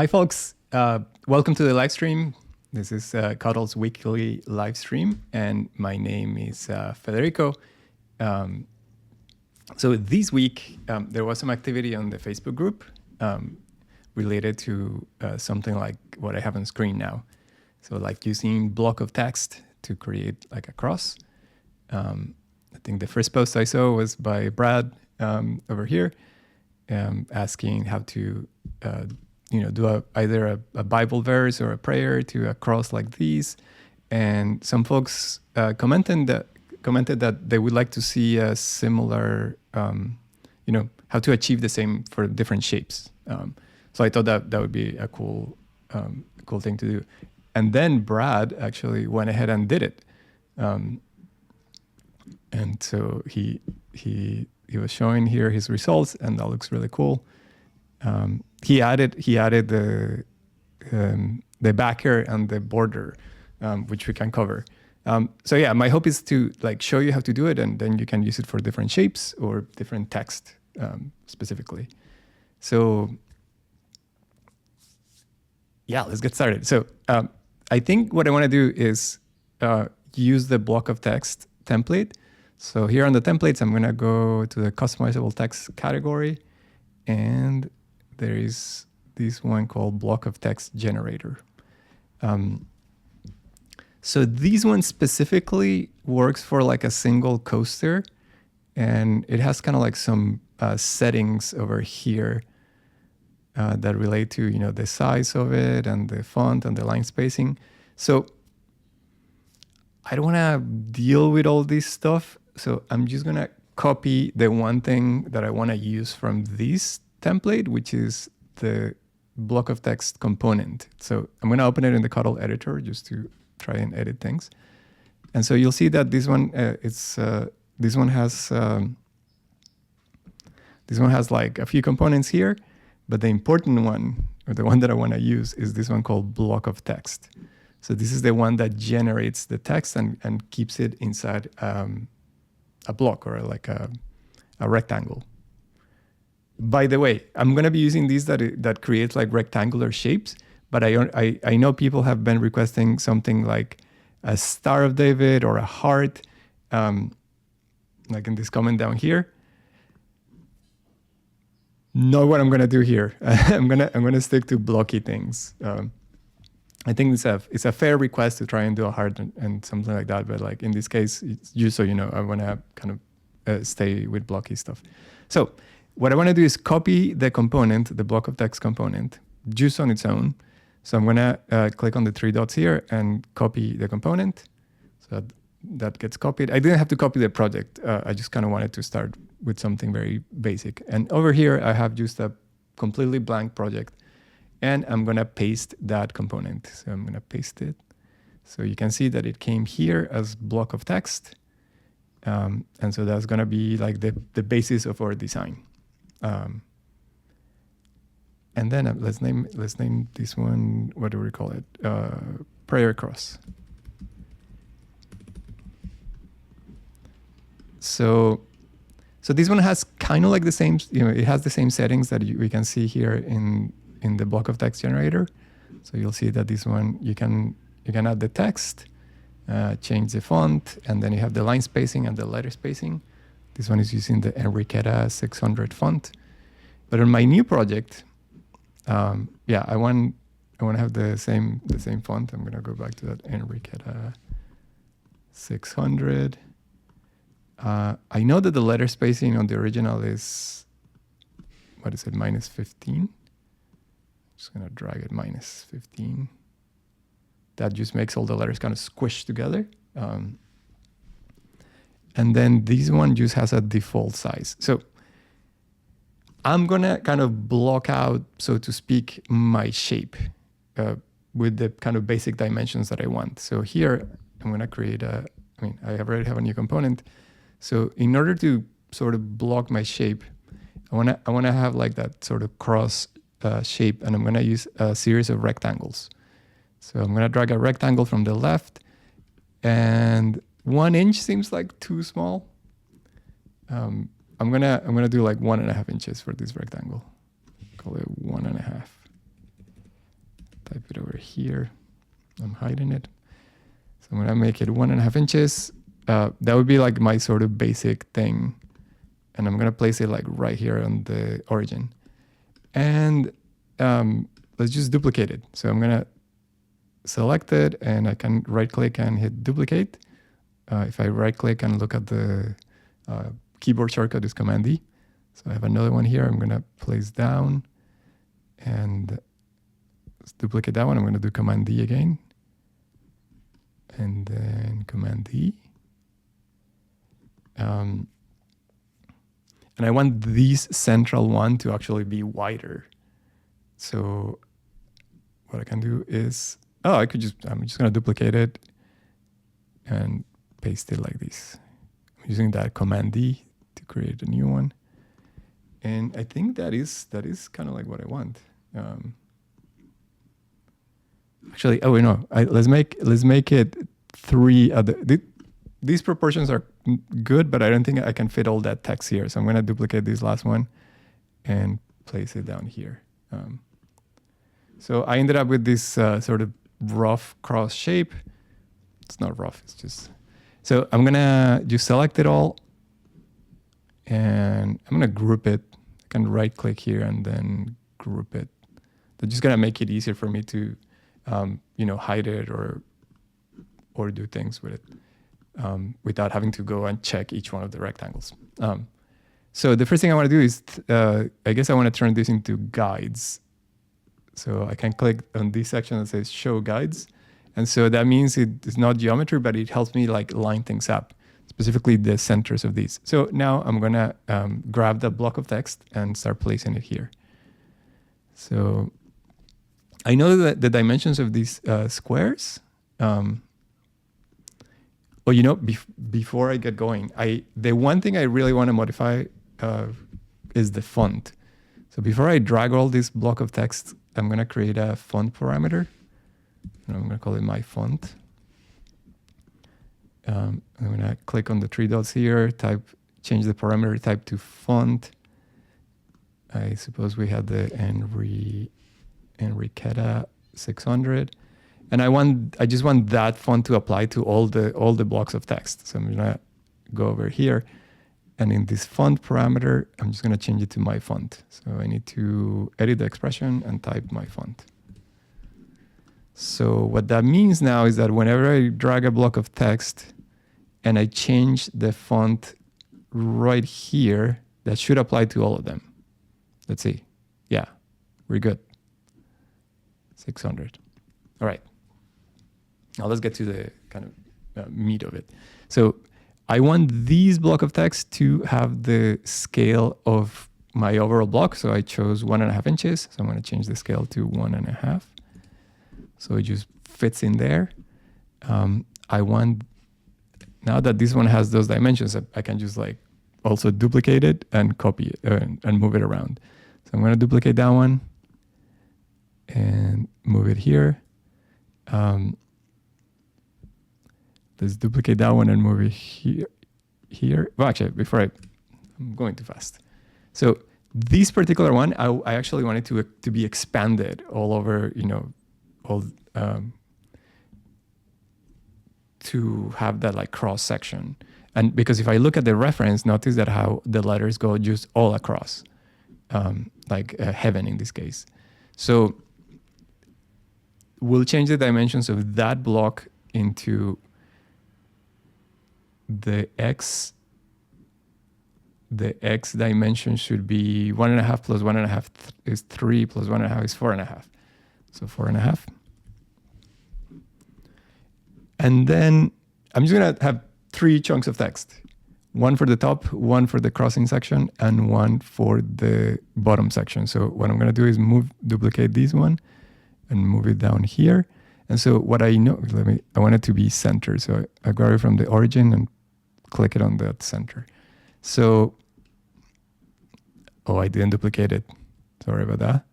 Hi, folks. Welcome to the live stream. This is Cuttle's weekly live stream, and my name is Federico. So this week, there was some activity on the Facebook group related to something like what I have on screen now. So like using block of text to create like a cross. I think the first post I saw was by Brad over here, asking how to do either a Bible verse or a prayer to a cross like these. And some folks commented that they would like to see a similar, how to achieve the same for different shapes. So I thought that would be a cool thing to do. And then Brad actually went ahead and did it. And so he was showing here his results, and that looks really cool. He added the backer and the border, which we can cover. So yeah, my hope is to like show you how to do it, and then you can use it for different shapes or different text specifically. So yeah, let's get started. So I think what I want to do is use the block of text template. So here on the templates, I'm going to go to the customizable text category, and there is this one called block of text generator. So this one specifically works for like a single coaster, and it has kind of like some settings over here that relate to the size of it and the font and the line spacing. So I don't want to deal with all this stuff. So I'm just going to copy the one thing that I want to use from this template, which is the block of text component. So I'm going to open it in the Cuttle editor just to try and edit things. And so you'll see that this one has like a few components here, but the important one, or the one that I want to use, is this one called block of text. So this is the one that generates the text and keeps it inside a block or like a rectangle. By the way, I'm going to be using these that create like rectangular shapes, but I know people have been requesting something like a Star of David or a heart, like in this comment down here. Not what I'm going to do here. I'm gonna stick to blocky things. I think it's a fair request to try and do a heart and something like that, but like in this case, it's just so you know, I want to kind of stay with blocky stuff. So what I want to do is copy the component, the block of text component, just on its own. So I'm going to click on the three dots here and copy the component. So that gets copied. I didn't have to copy the project. I just kind of wanted to start with something very basic. And over here, I have just a completely blank project. And I'm going to paste that component. So I'm going to paste it. So you can see that it came here as block of text. And so that's going to be like the basis of our design. And then let's name this one, what do we call it? Prayer cross. So this one has kind of like the same, it has the same settings that we can see here in the block of text generator. So you'll see that this one, you can add the text, change the font, and then you have the line spacing and the letter spacing. This one is using the Enriqueta 600 font. But on my new project, I want to have the same font. I'm going to go back to that Enriqueta 600. I know that the letter spacing on the original is, what is it, -15? Just going to drag it -15. That just makes all the letters kind of squished together. And then this one just has a default size. So I'm going to kind of block out, so to speak, my shape with the kind of basic dimensions that I want. So here, I'm going to create I already have a new component. So in order to sort of block my shape, I want to have like that sort of cross shape, and I'm going to use a series of rectangles. So I'm going to drag a rectangle from the left, and 1 inch seems like too small. I'm gonna do like 1.5 inches for this rectangle. Call it 1.5. here. I'm hiding it. So I'm gonna make it 1.5 inches. That would be like my sort of basic thing. And I'm gonna place it like right here on the origin. And let's just duplicate it. So I'm gonna select it and I can right click and hit duplicate. If I right click and look at the keyboard shortcut is Command D. So I have another one here. I'm gonna place down and let's duplicate that one. I'm gonna do Command D again. And then Command D. And I want this central one to actually be wider. So what I can do is, I'm just gonna duplicate it and paste it like this. I'm using that Command D to create a new one. And I think that is kind of like what I want. Actually, oh wait, no. Let's make it 3 other. These proportions are good, but I don't think I can fit all that text here. So I'm going to duplicate this last one and place it down here. So I ended up with this sort of rough cross shape. It's not rough, it's just... So I'm going to just select it all and I'm going to group it. I can right click here and then group it. That's just going to make it easier for me to, hide it or do things with it. Without having to go and check each one of the rectangles. So the first thing I want to do is, I guess I want to turn this into guides. So I can click on this section that says show guides. And so that means it's not geometry, but it helps me like line things up, specifically the centers of these. So now I'm going to grab the block of text and start placing it here. So I know that the dimensions of these squares, well, before I get going, the one thing I really want to modify is the font. So before I drag all this block of text, I'm going to create a font parameter. And I'm going to call it my font. I'm going to click on the 3 dots here, change the parameter type to font. I suppose we had the Enriqueta 600. And I just want that font to apply to all the blocks of text. So I'm gonna go over here, and in this font parameter, I'm just gonna change it to my font. So I need to edit the expression and type my font. So what that means now is that whenever I drag a block of text and I change the font right here, that should apply to all of them. Let's see. Yeah, we're good. 600. All right. Now let's get to the kind of meat of it. So I want these block of text to have the scale of my overall block. So I chose 1.5 inches. So I'm going to change the scale to 1.5. So it just fits in there. I want, now that this one has those dimensions, I can just like also duplicate it and copy it and move it around. So I'm going to duplicate that one and move it here. Let's duplicate that one and move it here. Well, actually, I'm going too fast. So this particular one, I actually wanted to be expanded all over, to have that like cross section. And because if I look at the reference, notice that how the letters go just all across, like heaven in this case. So we'll change the dimensions of that block into the x dimension should be 1.5 plus 1.5 is 3 plus 1.5 is 4.5. So 4.5. And then I'm just going to have 3 chunks of text. One for the top, one for the crossing section, and one for the bottom section. So what I'm going to do is duplicate this one and move it down here. And so what I want it to be centered. So I grab it from the origin and click it on that center. So, I didn't duplicate it. Sorry about that.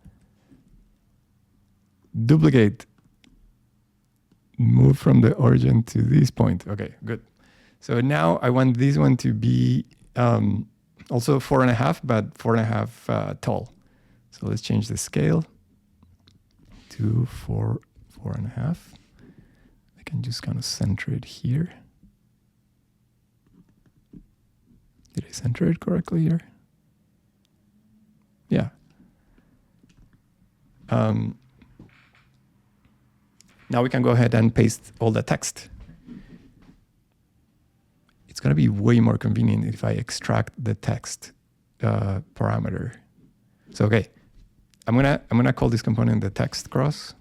Duplicate. Move from the origin to this point. Okay, good. So now I want this one to be also 4.5, but 4.5 tall. So let's change the scale to 4 4.5. I can just kind of center it here. Did I center it correctly here? Yeah. Now we can go ahead and paste all the text. It's going to be way more convenient if I extract the text parameter. So okay, I'm gonna call this component the text cross,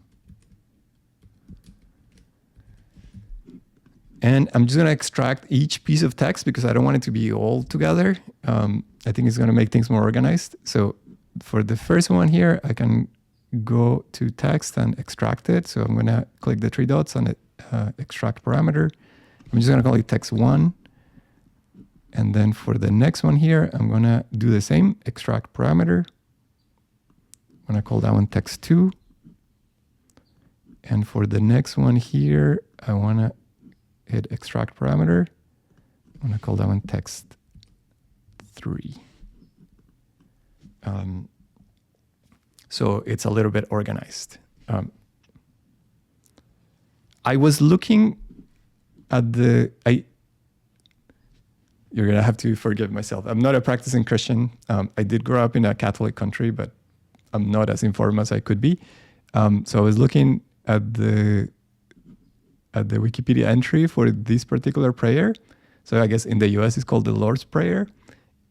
and I'm just gonna extract each piece of text because I don't want it to be all together. I think it's gonna make things more organized. So for the first one here, I can go to text and extract it. So I'm gonna click the 3 dots on it, extract parameter. I'm just gonna call it text1. And then for the next one here, I'm gonna do the same, extract parameter. I'm gonna call that one text2. And for the next one here, I wanna hit extract parameter. I'm gonna call that one text3. So it's a little bit organized. I was looking at the, you're gonna have to forgive myself. I'm not a practicing Christian. I did grow up in a Catholic country, but I'm not as informed as I could be. So I was looking at the Wikipedia entry for this particular prayer. So I guess in the US it's called the Lord's Prayer.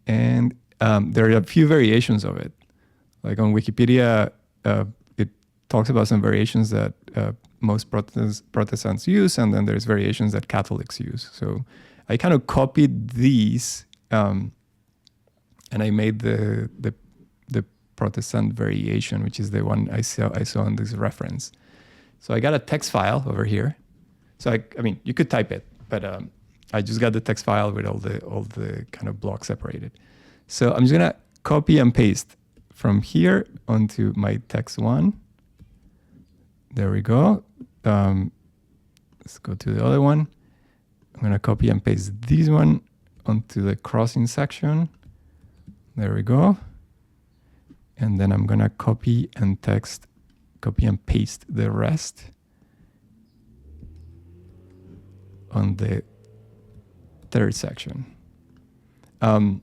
And there are a few variations of it. Like on Wikipedia, it talks about some variations that most Protestants use, and then there's variations that Catholics use. So I kind of copied these, and I made the Protestant variation, which is the one I saw in this reference. So I got a text file over here. So I mean, you could type it, but I just got the text file with all the kind of blocks separated. So I'm just gonna copy and paste from here onto my text1. There we go. Let's go to the other one. I'm gonna copy and paste this one onto the crossing section. There we go. And then I'm gonna copy and paste the rest on the third section. I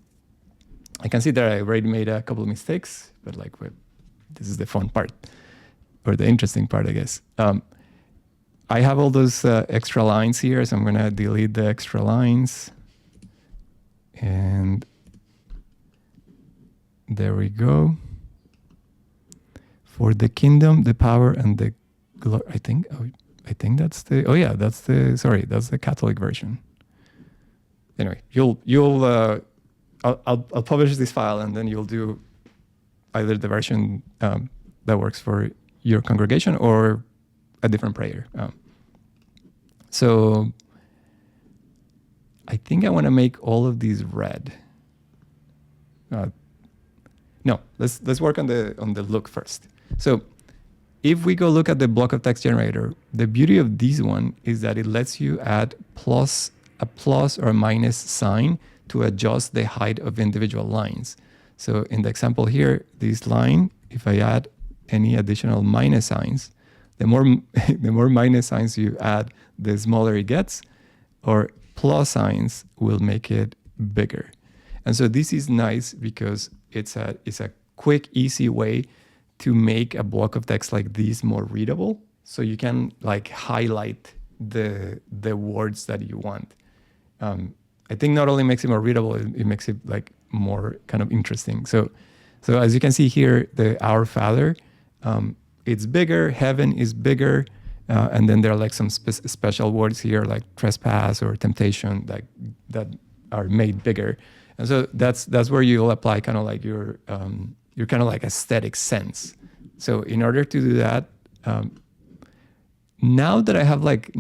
can see that I already made a couple of mistakes, but like, this is the fun part, or the interesting part, I guess. I have all those extra lines here, so I'm gonna delete the extra lines. And there we go. For the kingdom, the power, and the glory, I think that's the, that's the Catholic version. Anyway, I'll publish this file, and then you'll do either the version that works for your congregation or a different prayer. So I think I want to make all of these red. No, let's work on the look first. So if we go look at the block of text generator, the beauty of this one is that it lets you add a plus or a minus sign to adjust the height of individual lines. So in the example here, this line, if I add any additional minus signs, the more minus signs you add, the smaller it gets, or plus signs will make it bigger. And so this is nice because it's a quick, easy way to make a block of text like this more readable. So you can like highlight the words that you want. I think not only makes it more readable, it makes it like more kind of interesting. So as you can see here, the Our Father, it's bigger, heaven is bigger, and then there are like some special words here like trespass or temptation that are made bigger. And so that's where you'll apply kind of like your kind of like aesthetic sense. So in order to do that, now that I have like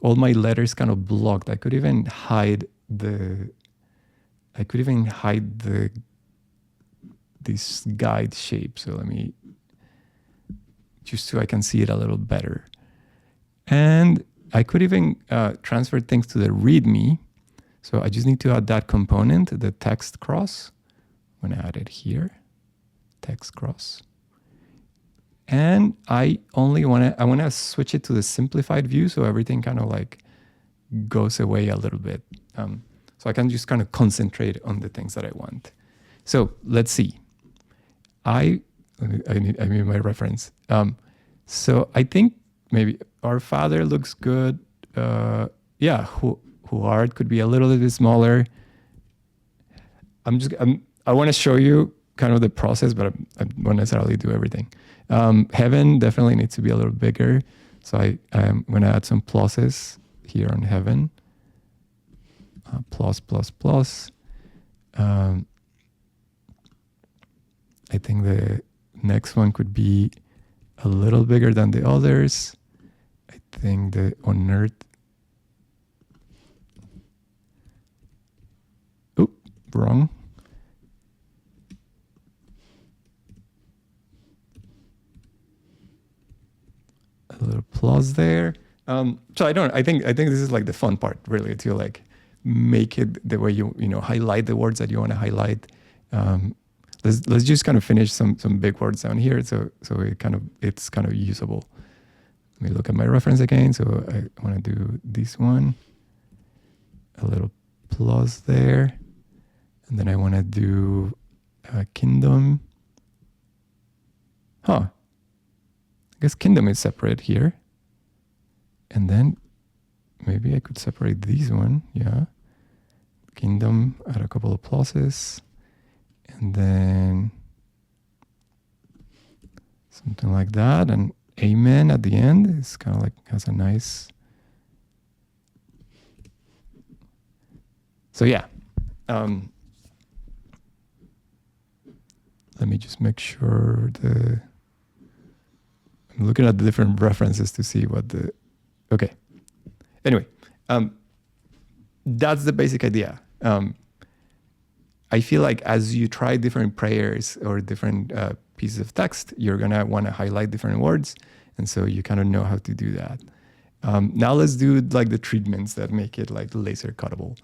all my letters kind of blocked, I could even hide this guide shape. So let me, just so I can see it a little better. And I could even transfer things to the README. So I just need to add that component, the text cross. I'm gonna add it here, text cross. And I want to switch it to the simplified view, so everything kind of like goes away a little bit. So I can just kind of concentrate on the things that I want. So let's see. I mean my reference. So I think maybe Our Father looks good. Yeah, who art could be a little bit smaller. I want to show you kind of the process, but I won't necessarily do everything. Heaven definitely needs to be a little bigger. So I'm going to add some pluses here on heaven. Plus, plus, plus. I think the next one could be a little bigger than the others. I think the on earth. Oop, wrong. A little plus there. So I think this is like the fun part, really, to like make it the way you highlight the words that you want to highlight. Let's just kind of finish some big words down here, so it's kind of usable. Let me look at my reference again. So I want to do this one, a little plus there, and then I want to do kingdom. I guess kingdom is separate here, and then maybe I could separate these one. Yeah, kingdom, add a couple of pluses. And then something like that, and amen at the end. It's kind of like has a nice. So yeah, let me just make sure I'm looking at the different references to see what okay. Anyway, that's the basic idea. I feel like as you try different prayers or different pieces of text, you're going to want to highlight different words. And so you kind of know how to do that. Now let's do like the treatments that make it like laser cuttable.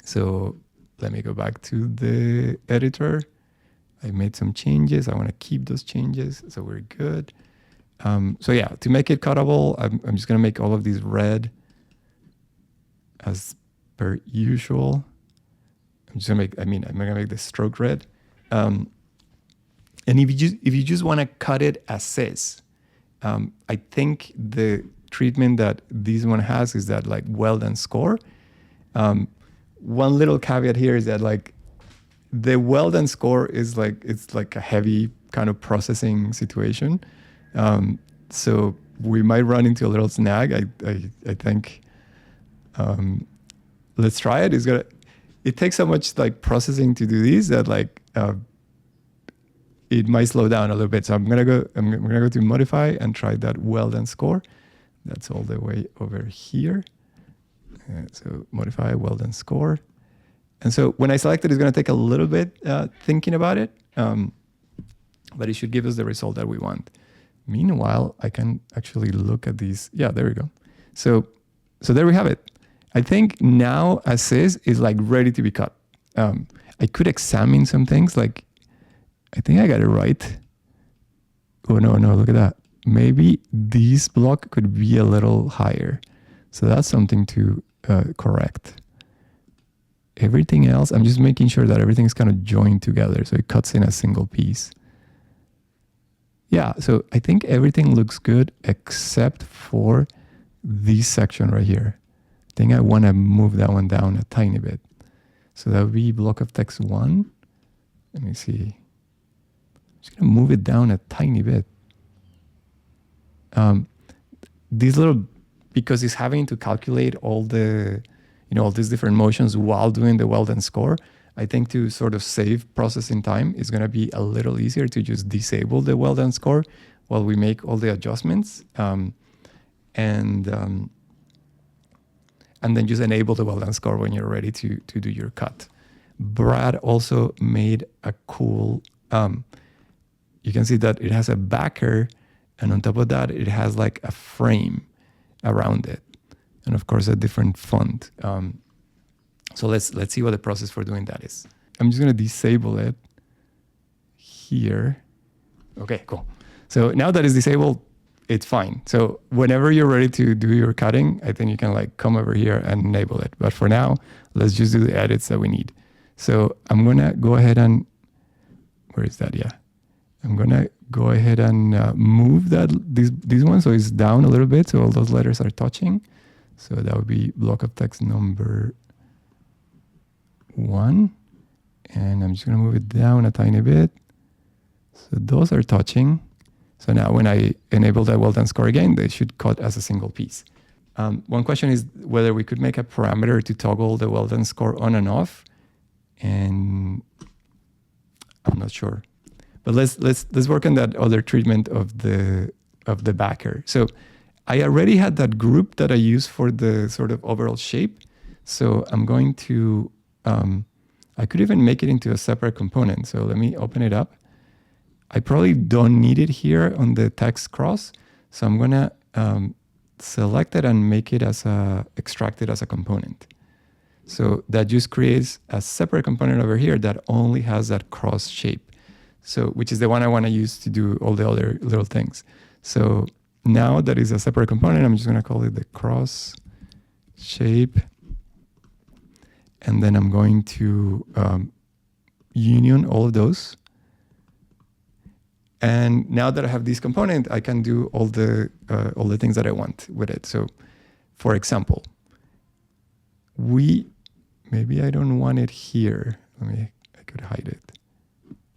So let me go back to the editor. I made some changes. I want to keep those changes. So we're good. So yeah, to make it cuttable, I'm just going to make all of these red as per usual. I'm gonna make the stroke red. And if you just want to cut it as is, I think the treatment that this one has is that like Weld and Score. One little caveat here is that like the Weld and Score is like, it's like a heavy kind of processing situation. So we might run into a little snag. I think let's try it. It takes so much like processing to do these that like it might slow down a little bit. So I'm gonna go to modify and try that Weld and Score. That's all the way over here. So modify, Weld and Score. And so when I select it, it's gonna take a little bit thinking about it, but it should give us the result that we want. Meanwhile, I can actually look at these. Yeah, there we go. So there we have it. I think now as is like ready to be cut. I could examine some things, like I think I got it right. Oh no, look at that. Maybe this block could be a little higher. So that's something to correct. Everything else, I'm just making sure that everything's kind of joined together so it cuts in a single piece. Yeah, so I think everything looks good except for this section right here. I think I want to move that one down a tiny bit. So that would be block of text 1. Let me see. I'm just going to move it down a tiny bit. This little, because it's having to calculate all the, all these different motions while doing the Weld and Score, I think to sort of save processing time, it's going to be a little easier to just disable the Weld and Score while we make all the adjustments. And then just enable the Weld and Score when you're ready to do your cut. Brad also made a cool, you can see that it has a backer, and on top of that, it has like a frame around it. And of course, a different font. So let's see what the process for doing that is. I'm just gonna disable it here. Okay, cool. So now that it's disabled, it's fine. So whenever you're ready to do your cutting, I think you can like come over here and enable it. But for now, let's just do the edits that we need. So I'm gonna go ahead and, where is that? Yeah. I'm gonna go ahead and move this one so it's down a little bit so all those letters are touching. So that would be block of text number 1. And I'm just gonna move it down a tiny bit. So those are touching. So now when I enable that Weld and Score again, they should cut as a single piece. One question is whether we could make a parameter to toggle the Weld and Score on and off. And I'm not sure. But let's work on that other treatment of the backer. So I already had that group that I use for the sort of overall shape. So I'm going to, I could even make it into a separate component. So let me open it up. I probably don't need it here on the text cross. So I'm gonna select it and make it as extract it as a component. So that just creates a separate component over here that only has that cross shape. So which is the one I want to use to do all the other little things. So now that is a separate component, I'm just going to call it the cross shape. And then I'm going to union all of those. And now that I have this component, I can do all the things that I want with it. So for example, maybe I don't want it here. I could hide it.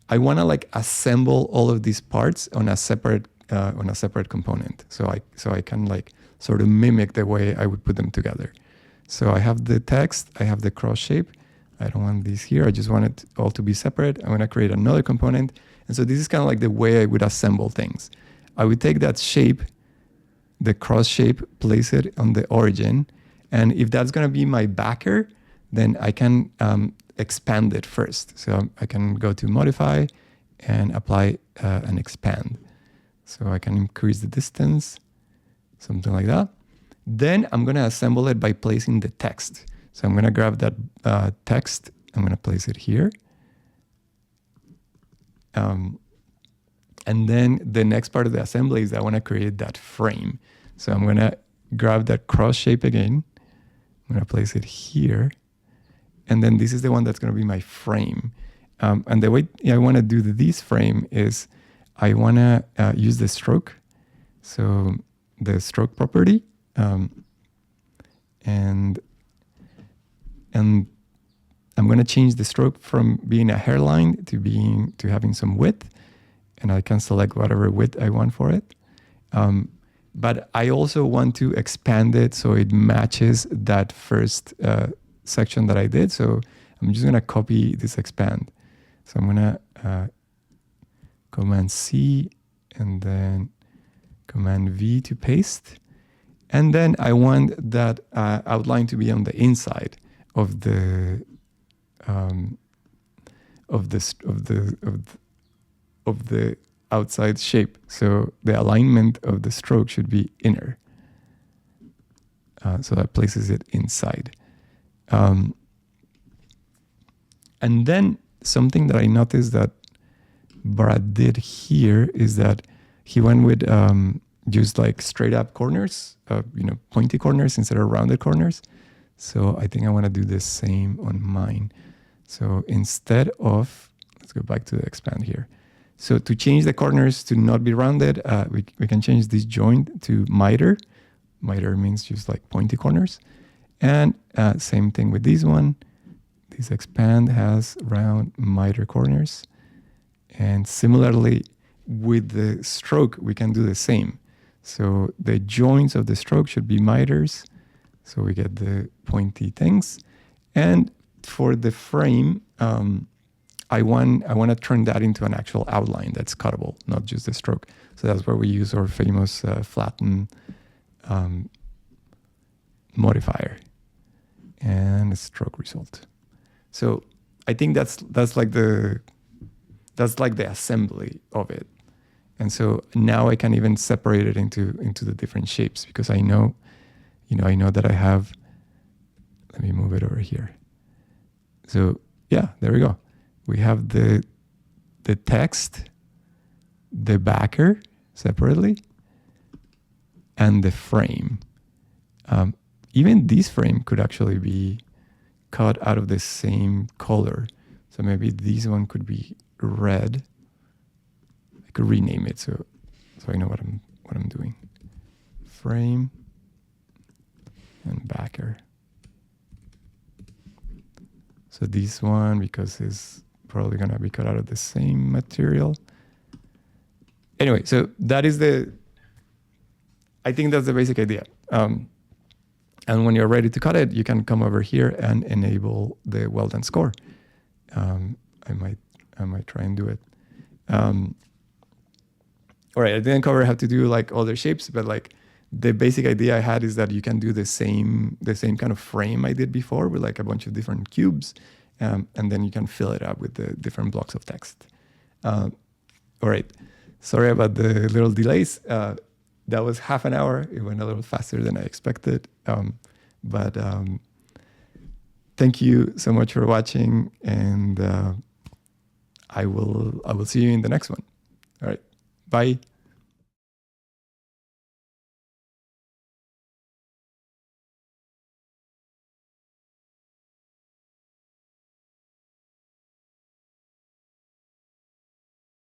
I want to like assemble all of these parts on a separate component. So I can like sort of mimic the way I would put them together. So I have the text, I have the cross shape. I don't want these here. I just want it all to be separate. I'm going to create another component. And so this is kind of like the way I would assemble things. I would take that shape, the cross shape, place it on the origin. And if that's going to be my backer, then I can expand it first. So I can go to modify and apply an expand. So I can increase the distance, something like that. Then I'm going to assemble it by placing the text. So I'm going to grab that text. I'm going to place it here. And then the next part of the assembly is I want to create that frame. So I'm going to grab that cross shape again. I'm going to place it here. And then this is the one that's going to be my frame. And the way I want to do this frame is I want to use the stroke. So the stroke property. And I'm going to change the stroke from being a hairline to having some width. And I can select whatever width I want for it. But I also want to expand it so it matches that first section that I did. So I'm just going to copy this expand. So I'm going to Command C and then Command V to paste. And then I want that outline to be on the inside of the outside shape. So the alignment of the stroke should be inner. So that places it inside. And then something that I noticed that Brad did here is that he went with just like straight up corners, pointy corners instead of rounded corners. So I think I want to do the same on mine. So instead of, let's go back to the expand here. So to change the corners to not be rounded, we can change this joint to miter. Miter means just like pointy corners. And same thing with this one. This expand has round miter corners. And similarly with the stroke, we can do the same. So the joints of the stroke should be miters. So we get the pointy things. And for the frame, I want to turn that into an actual outline that's cuttable, not just the stroke. So that's where we use our famous flatten modifier and a stroke result. So I think that's like the assembly of it. And so now I can even separate it into the different shapes because I know that I have, let me move it over here. So yeah, there we go. We have the text the backer separately and the frame. Even this frame could actually be cut out of the same color. So maybe this one could be red. I could rename it so I know what I'm doing. Frame and backer. So this one, because it's probably gonna be cut out of the same material. Anyway, so that is I think that's the basic idea. And when you're ready to cut it, you can come over here and enable the Weld and Score. I might try and do it. All right, I didn't cover how to do like other shapes, but like the basic idea I had is that you can do the same kind of frame I did before with like a bunch of different cubes, and then you can fill it up with the different blocks of text. All right, sorry about the little delays. That was half an hour. It went a little faster than I expected. But thank you so much for watching, and I will see you in the next one. All right, bye.